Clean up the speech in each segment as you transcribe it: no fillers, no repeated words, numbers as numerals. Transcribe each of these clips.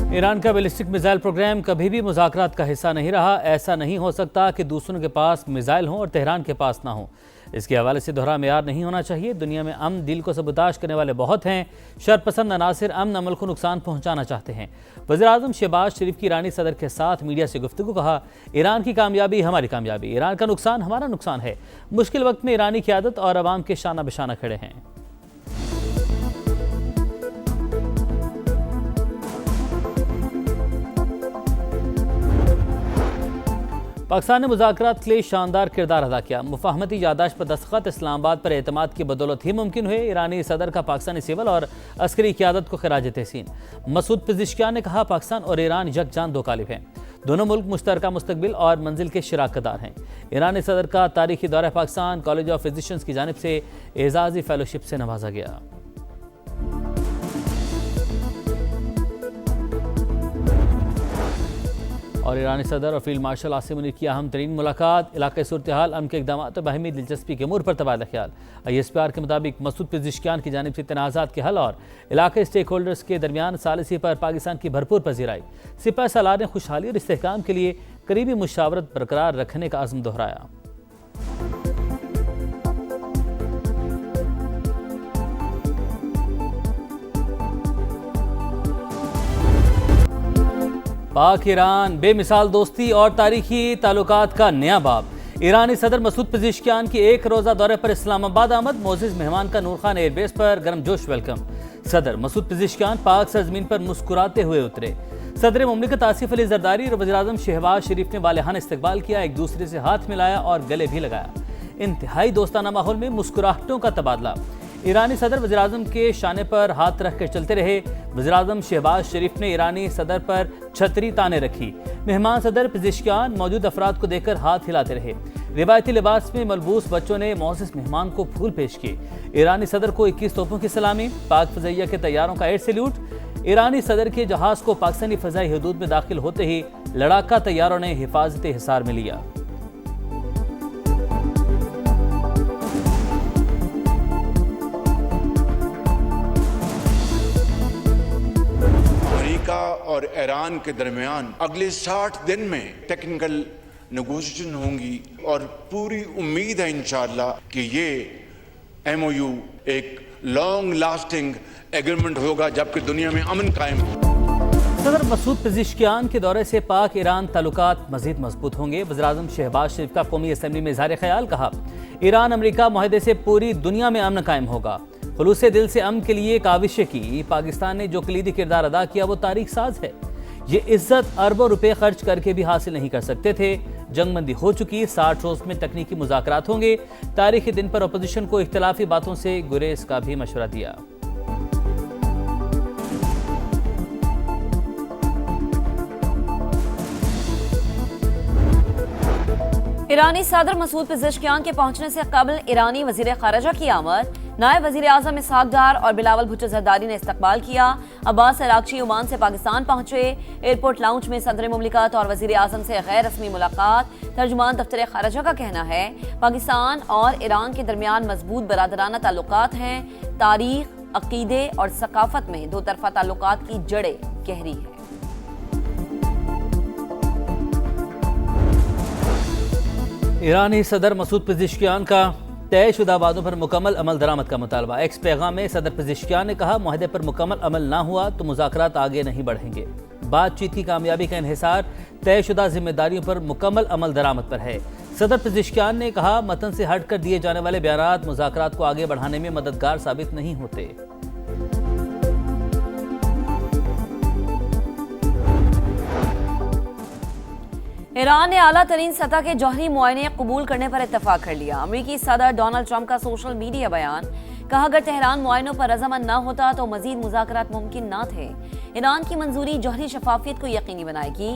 Iran का ballistic missile programme कभी भी मुज़ाकरात का हिस्सा नहीं रहा। ऐसा नहीं हो सकता कि दूसरों के पास मिसाइल हों और तेहरान के पास ना हो। इसके हवाले से दोहरा मेयार नहीं होना चाहिए। दुनिया में अमन दिल को सबूताश करने वाले बहुत हैं। शरपसंद अनासिर अमन अमल को नुकसान पहुंचाना चाहते हैं। वज़ीर-ए-आज़म शहबाज शरीफ की ईरानी सदर के साथ मीडिया से गुफ्तगू। कहा, ईरान की कामयाबी हमारी कामयाबी, ईरान का नुकसान हमारा नुकसान है। मुश्किल वक्त में ईरानी क़यादत और अवाम के शाना बशाना खड़े हैं। पाकिस्तान ने मुज़ाकरात के लिए शानदार किरदार अदा किया। मुफाहमती यादाश्त पर दस्तखत इस्लामाबाद पर एतमाद की बदौलत ही मुमकिन हुए। ईरानी सदर का पाकिस्तानी सिविल और अस्करी क़यादत को खिराज तहसीन। मसूद पिज़ेश्कियान ने कहा, पाकिस्तान और ईरान यकजान दो कालिब हैं। दोनों मुल्क मुश्तरका मुस्तकबिल और मंजिल के शराकतदार हैं। ईरानी सदर का तारीखी दौरा पाकिस्तान कॉलेज ऑफ फिजिशियंस की जानिब से एजाज़ी फेलोशिप से नवाजा गया। और ईरानी सदर और फील्ड मार्शल आसिम मुनीर की अहम तरीन मुलाकात। इलाक़ाई सूरत हाल, अमन के इक़दाम और बाहमी दिलचस्पी के अमूर पर तबादला ख्याल। ISPR के मुताबिक मसूद पिज़ेश्कियान की जानिब से तनाज़ात के हल और इलाक़ाई स्टेक होल्डर्स के दरमियान सालिसी पर पाकिस्तान की भरपूर पजीराई। सिपह सालार ने खुशहाली और इस्तेहकाम के लिए करीबी मुशावरत बरकरार रखने का अज़्म दोहराया। पाक ईरान बेमिसाल दोस्ती और तारीखी ताल्लुकात का नया बाब। ईरानी सदर मसूद पिज़ेश्कियान की एक रोज़ा दौरे पर इस्लामाबाद आमद। मोअज़्ज़िज़ मेहमान का नूर खान एयरबेस पर गर्मजोश वेलकम। सदर मसूद पिज़ेश्कियान पाक सरज़मीन पर मुस्कुराते हुए उतरे। सदर मुमलिकत आसिफ अली ज़रदारी और वज़ीर-ए-आज़म शहबाज शरीफ ने वालिहाना इस्तकबाल किया। एक दूसरे से हाथ मिलाया और गले भी लगाया। इंतहाई दोस्ताना माहौल में मुस्कुराहटों का तबादला। ईरानी सदर वज़ीर-ए-आज़म के शाने पर हाथ रख कर चलते रहे। वज़ीर-ए-आज़म शहबाज शरीफ ने ईरानी सदर पर छतरी ताने रखी। मेहमान सदर पिज़ेश्कियान मौजूद अफराद को देखकर हाथ हिलाते रहे। रिवायती लिबास में मलबूस बच्चों ने मोअज़्ज़िज़ मेहमान को फूल पेश किए। ईरानी सदर को 21 तोपों की सलामी। पाक फ़ज़ाइया के तैयारों का एयर सैल्यूट। ईरानी सदर के जहाज़ को पाकिस्तानी फ़ज़ाई हदूद में दाखिल होते ही लड़ाका तैयारों ने हिफाजत हिसार में लिया। और ईरान के दरमियान अगले 60 दिन में टेक्निकल नेगोशिएशन होंगी और पूरी उम्मीद है इंशाअल्लाह कि ये MOU एक लॉन्ग लास्टिंग एग्रीमेंट होगा जबकि दुनिया में अमन कायम हो। सदर मसूद पिज़ेश्कियान के दौरे से पाक ईरान ताल्लुकात मजीद मजबूत होंगे। वज़ीर-ए-आज़म शहबाज शरीफ का कौमी असम्बली में इज़हार ख्याल। कहा, ईरान अमेरिका मुआहदे से पूरी दुनिया में अमन कायम होगा। खुलूसे दिल से अमन के लिए काविशें की। पाकिस्तान ने जो कलीदी किरदार अदा किया वो तारीख साज है। ये इज्जत अरबों रुपए खर्च करके भी हासिल नहीं कर सकते थे। जंगबंदी हो चुकी। 60 रोज में तकनीकी मुज़ाकरात होंगे। तारीखी दिन पर अपोजिशन को इख्तिलाफी बातों से गुरेज का भी मशवरा दिया। ईरानी सदर मसूद पिज़ेश्कियान के पहुंचने से कबल ईरानी वजीर खारजा की आमद। नायब वज़ीर-ए-आज़म इसहाक डार और बिलावल भुट्टो ज़रदारी ने इस्तकबाल किया। अब्बास अरागची ओमान से पाकिस्तान पहुंचे। एयरपोर्ट लाउंज में सदर मुमलिकत और वज़ीर-ए-आज़म से गैर रस्मी मुलाकात। तर्जुमान दफ्तर खारजा का कहना है, पाकिस्तान और ईरान के दरमियान मजबूत बरादराना ताल्लुकात हैं। तारीख, अकीदे और सकाफत में दो तरफा ताल्लुकात की जड़ें गहरी है। ईरानी सदर मसूद पिज़ेश्कियान का तयशुदा वादों पर मुकम्मल अमल दरामद का मुतालबा। एक्स पैगाम में सदर पिज़ेश्कियान ने कहा, मुआहदे पर मुकम्मल अमल ना हुआ तो मुज़ाकरात आगे नहीं बढ़ेंगे। बातचीत की कामयाबी का इन्हिसार तयशुदा जिम्मेदारियों पर मुकम्मल अमल दरामद पर है। सदर पिज़ेश्कियान ने कहा, मतन से हट कर दिए जाने वाले बयानात मुज़ाकरात को आगे बढ़ाने में मददगार साबित नहीं होते। ईरान ने आला तरीन सतह के जौहरी मुआयने कबूल करने पर इत्तफाक कर लिया। अमेरिकी सदर डोनाल्ड ट्रंप का सोशल मीडिया बयान। कहा, अगर तेहरान मुआयनों पर रजामंद न होता तो मजीद मुज़ाकरात मुमकिन न थे। ईरान की मंजूरी जौहरी शफाफियत को यकीनी बनाएगी।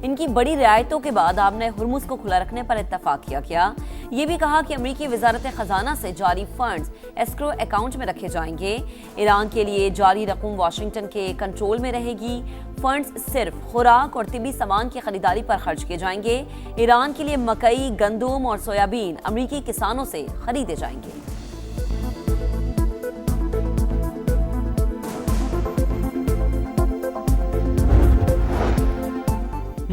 इनकी बड़ी रियायतों के बाद आपने हुर्मुज़ को खुला रखने पर इत्तफाक किया। ये भी कहा कि अमेरिकी वजारत खजाना से जारी फंड्स एस्क्रो अकाउंट में रखे जाएंगे। ईरान के लिए जारी रकम वाशिंगटन के कंट्रोल में रहेगी। फंड्स सिर्फ खुराक और तिबी सामान की खरीदारी पर खर्च किए जाएंगे। ईरान के लिए मकई, गंदम और सोयाबीन अमेरिकी किसानों से खरीदे जाएंगे।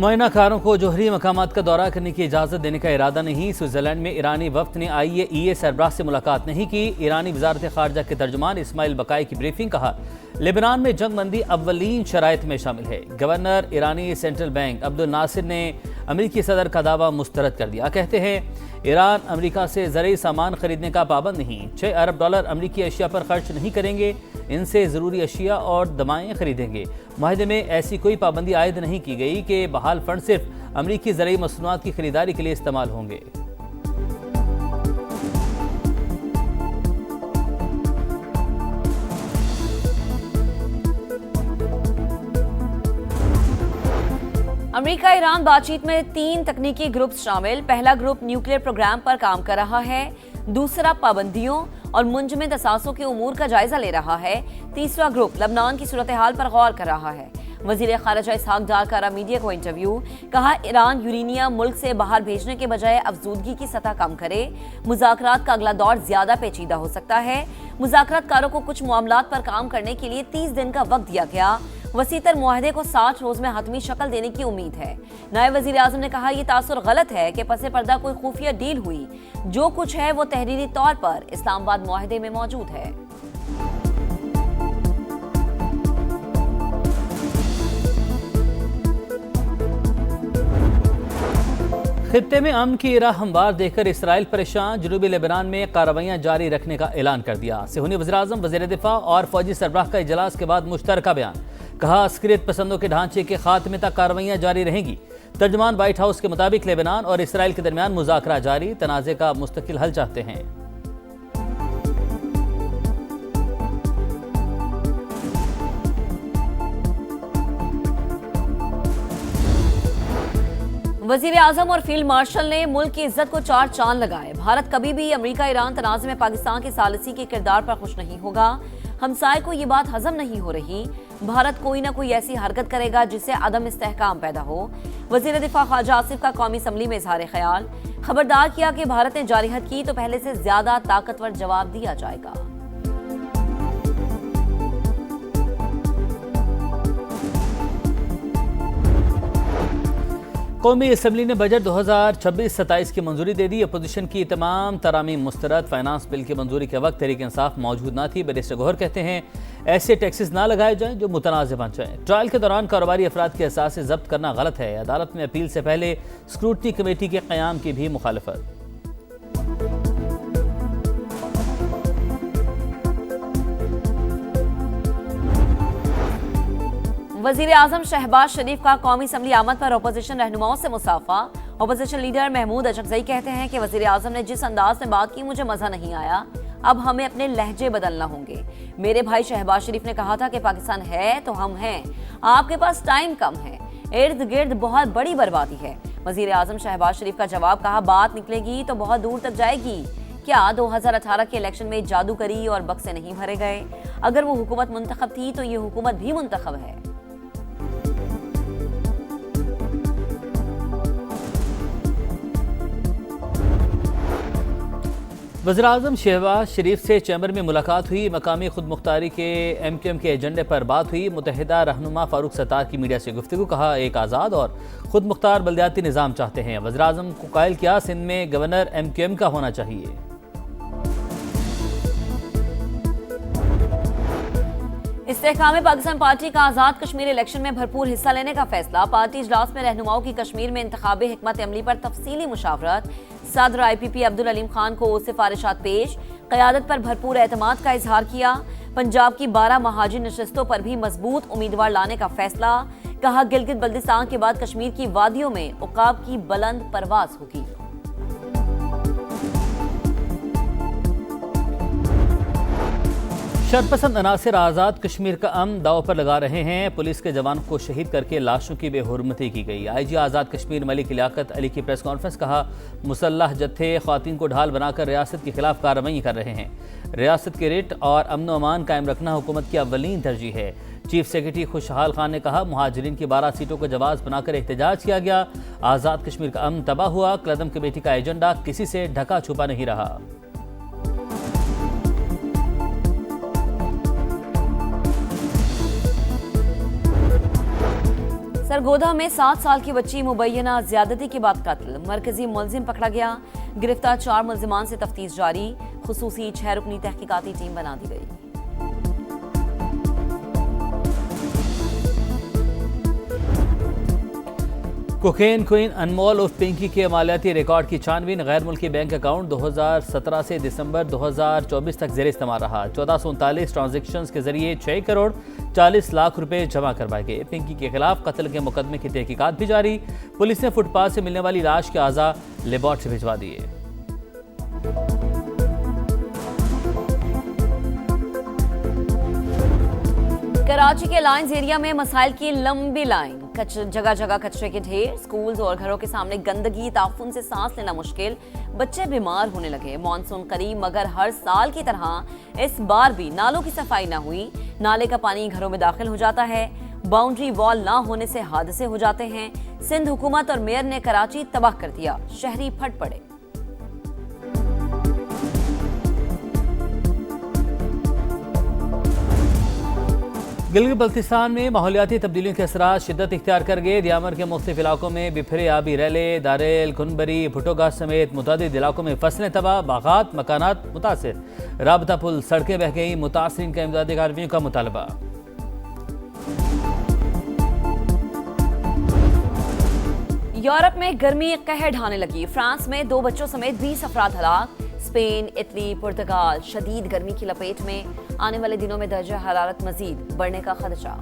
मुआयनाकारों को जोहरी मकामात का दौरा करने की इजाज़त देने का इरादा नहीं। स्विट्ज़रलैंड में ईरानी वफ्द ने IAEA सरबराह से मुलाकात नहीं की। ईरानी वजारत ख़ारजा के तर्जुमान इस्माइल बकाई की ब्रीफिंग। कहा, लेबनान में जंग बंदी अव्वलीन शराइत में शामिल है। गवर्नर ईरानी सेंट्रल बैंक अब्दुल नासिर ने अमरीकी सदर का दावा मुस्तरद कर दिया। कहते हैं, ईरान अमरीका से ज़रूरी सामान खरीदने का पाबंद नहीं। $6 अरब अमरीकी अशिया पर खर्च नहीं करेंगे, इनसे ज़रूरी अशिया और दवाएँ खरीदेंगे। माहिदे में ऐसी कोई पाबंदी आयद नहीं की गई कि बहाल फंड सिर्फ अमरीकी ज़रूरी मसनूआत की खरीदारी के लिए इस्तेमाल होंगे। अमेरिका ईरान बातचीत में 3 तकनीकी ग्रुप शामिल। पहला ग्रुप न्यूक्लियर प्रोग्राम पर काम कर रहा है, दूसरा पाबंदियों और मुंजमद असासों के उमूर का जायजा ले रहा है, तीसरा ग्रुप लबनान की सूरत हाल पर गौर कर रहा है। वजीर खारजा इसहाक डार का मीडिया को इंटरव्यू। कहा, ईरान यूरेनियम मुल्क से बाहर भेजने के बजाय अफजूदगी की सतह कम करे। मुज़ाकरात का अगला दौर ज्यादा पेचीदा हो सकता है। मुज़ाकरातकारों को कुछ मामलात पर काम करने के लिए 30 दिन का वक्त दिया गया। वसीतर मुआहदे को 60 रोज में हतमी शक्ल देने की उम्मीद है। नायब वजीर आजम ने कहा, यह तासुर गलत है कि पसे पर्दा कोई खुफिया डील हुई। जो कुछ है वो तहरीरी तौर पर इस्लामाबाद मुआहदे में मौजूद है। खित्ते में अमन की राह हमवार देखकर इसराइल परेशान। जनूबी लेबनान में कार्रवाइयां जारी रखने का ऐलान कर दिया। सेहूनी वज़ीर-ए-आज़म, वज़ीर दिफा और फौजी सरबराह का इजलास के बाद मुश्तरका बयान। कहा, अस्करियत पसंदों के ढांचे के खात्मे तक कार्रवाइयां जारी रहेंगी। तर्जुमान व्हाइट हाउस के मुताबिक लेबनान और इसराइल के दरमियान मुज़ाकरा जारी, तनाज़े का मुस्तकिल हल चाहते हैं। वजीर आजम और फील्ड मार्शल ने मुल्क की इज्जत को 4 चांद लगाए। भारत कभी भी अमेरिका ईरान तनाज़े में पाकिस्तान की सालिसी के किरदार पर खुश नहीं होगा। हमसाये को ये बात हजम नहीं हो रही। भारत कोई ना कोई ऐसी हरकत करेगा जिससे अदम इस्तेहकाम पैदा हो। वजीर दिफा ख्वाजा आसिफ का कौमी असम्बली में इजहार ख्याल। खबरदार किया कि भारत ने जारहत की तो पहले से ज्यादा ताकतवर जवाब दिया जाएगा। कौमी असम्बली ने बजट 2026-27 की मंजूरी दे दी। अपोजिशन की तमाम तरामीम मुस्तरद। फाइनेंस बिल की मंजूरी के वक्त तहरीक इंसाफ मौजूद न थी। बैरिस्टर गौहर कहते हैं, ऐसे टैक्सेस ना लगाए जाएं जो मुतनाज़ बन जाएं। ट्रायल के दौरान कारोबारी अफराद के असास जब्त करना गलत है। अदालत में अपील से पहले स्क्रूटनी कमेटी के क़याम की भी मुखालफत। वजीर आजम शहबाज शरीफ का कौमी असम्बली आमद पर अपोजिशन रहनुमाओं से मुसाफा। अपोजिशन लीडर महमूद अचकजई कहते हैं कि वजीर आजम ने जिस अंदाज में बात की मुझे मजा नहीं आया। अब हमें अपने लहजे बदलना होंगे। मेरे भाई शहबाज शरीफ ने कहा था कि पाकिस्तान है तो हम हैं, आपके पास टाइम कम है, इर्द गिर्द बहुत बड़ी बर्बादी है। वजीर आजम शहबाज शरीफ का जवाब। कहा, बात निकलेगी तो बहुत दूर तक जाएगी। क्या 2018 के इलेक्शन में जादूगरी और बक्से नहीं भरे गए? अगर वो हुकूमत मुंतखब थी तो ये हुकूमत भी मुंतखब है। वज़ीर-ए-आज़म शहबाज शरीफ से चैम्बर में मुलाकात हुई। मकामी खुद मुख्तारी के MQM के एजेंडे पर बात हुई। मुत्तहिदा रहनुमा फारूक सत्तार की मीडिया से गुफ्तगू। कहा, एक आज़ाद और खुद मुख्तार बल्दियाती निज़ाम चाहते हैं। वज़ीर-ए-आज़म को कायल किया, सिंध में गवर्नर MQM का होना चाहिए। इस्तेहकाम पाकिस्तान पार्टी का आज़ाद कश्मीर इलेक्शन में भरपूर हिस्सा लेने का फैसला। पार्टी इजलास में रहनुमाओं की कश्मीर में इंतखाबी हिकमत अमली पर तफसीली मुशावरत। सदर IPP अब्दुल अलीम खान को सिफारिशात पेश। क़यादत पर भरपूर एतमाद का इजहार किया। पंजाब की 12 महाजिर नशस्तों पर भी मजबूत उम्मीदवार लाने का फैसला। कहा, गिलगित बल्दिस्तान के बाद कश्मीर की वादियों में उकाब की बुलंद परवाज होगी। शरपसंद अनासिर आज़ाद कश्मीर का अमन दाव पर लगा रहे हैं। पुलिस के जवानों को शहीद करके लाशों की बेहुरमती की गई। IG आज़ाद कश्मीर मलिक लियाकत अली की प्रेस कॉन्फ्रेंस। कहा, मुसल्लह जत्थे ख्वातीन को ढाल बनाकर रियासत के खिलाफ कार्रवाई कर रहे हैं। रियासत के रिट और अमन व अमान कायम रखना हुकूमत की अव्वलीन तरजीह है। चीफ सेक्रेटरी खुशहाल खान ने कहा, मुहाजिरीन की 12 सीटों को जवाब बनाकर एहतजाज किया गया। आज़ाद कश्मीर का अमन तबाह हुआ। कलदम कमेटी का एजेंडा किसी से ढका छुपा नहीं रहा। सरगोधा में 7 साल की बच्ची मुबैना ज्यादती के बाद कत्ल, मरकजी मुलजिम पकड़ा गया। गिरफ्तार 4 मुलजिमान से तफ्तीश जारी, खुसूसी 6 रुकनी तहकीकाती टीम बना दी गई। कोकेन क्वीन अनमोल उर्फ पिंकी के मालियाती रिकॉर्ड की छानबीन। गैर मुल्की बैंक अकाउंट 2017 से दिसंबर 2024 तक जेर इस्तेमाल रहा। 1439 ट्रांजेक्शन्स के जरिए 6 करोड़ 40 लाख रुपए जमा करवाए गए। पिंकी के खिलाफ कत्ल के मुकदमे की तहकीकात भी जारी। पुलिस ने फुटपाथ से मिलने वाली लाश के आज़ा लेबॉर्ट्री भिजवा दिए। कराची के लाइंस एरिया में मसाइल की लंबी लाइन, जगह जगह कचरे के ढेर, स्कूल्स और घरों के सामने गंदगी, ताफुन से सांस लेना मुश्किल, बच्चे बीमार होने लगे। मॉनसून करीब, मगर हर साल की तरह इस बार भी नालों की सफाई न हुई। नाले का पानी घरों में दाखिल हो जाता है। बाउंड्री वॉल ना होने से हादसे हो जाते हैं। सिंध हुकूमत और मेयर ने कराची तबाह कर दिया, शहरी फट पड़े। गिलगित बल्तिस्तान में माहौलियाती तब्दीलियों के असरात शिद्दत इख्तियार कर गए। दियामर के मुख्तलिफ इलाकों में बिफरे आबी रैले, दारेल, कुनबरी, भुट्टोगा समेत मुतअद्दिद इलाकों में फसलें तबाह, बागात मकानात मुतासिर। राबता पुल सड़कें बह गई। मुतासरीन का इमदादी कार्रवाइयों का मुतालबा। यूरोप में गर्मी कहर ढाने लगी। फ्रांस में 2 बच्चों समेत 20 अफराद हलाक। स्पेन, इटली, पुर्तगाल शदीद गर्मी की लपेट में। आने वाले दिनों में दर्जा हरारत मजीद बढ़ने का खदशा।